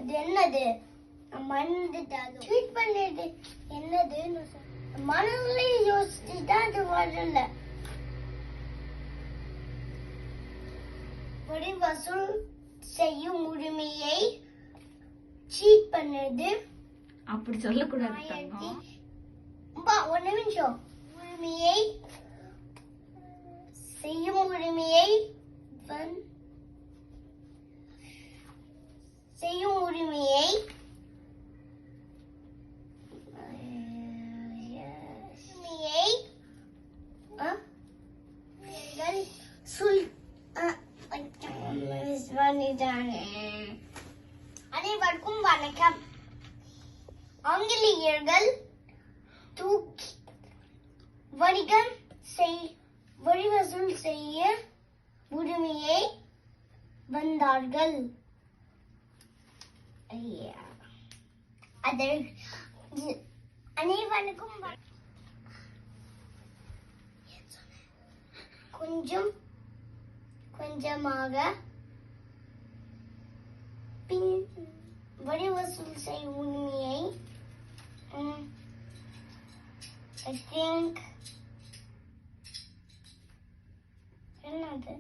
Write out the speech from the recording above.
அது என்னது மறந்துட்டாங்க. ட்வீட் பண்ணிட்டு என்னதுன்னு மனசுல யோசிச்சுட்டா அது வரல. வரி வசூல் செய்யும் உரிமையை சீட் பண்ணது. அப்படி சொல்லக்கூடாது. ஒரு நிமிஷம். உரிமையை செய்யும் உரிமையை செய்யும் உரிமையை அனைவருக்கும் வணக்கம். ஆங்கிலேயர்கள் வரி வசூல் செய்ய உரிமையை வந்தார்கள். அனைவருக்கும் கொஞ்சம் கொஞ்சமாக வரி வசூல் செய்யும் உரிமையை I think என்னது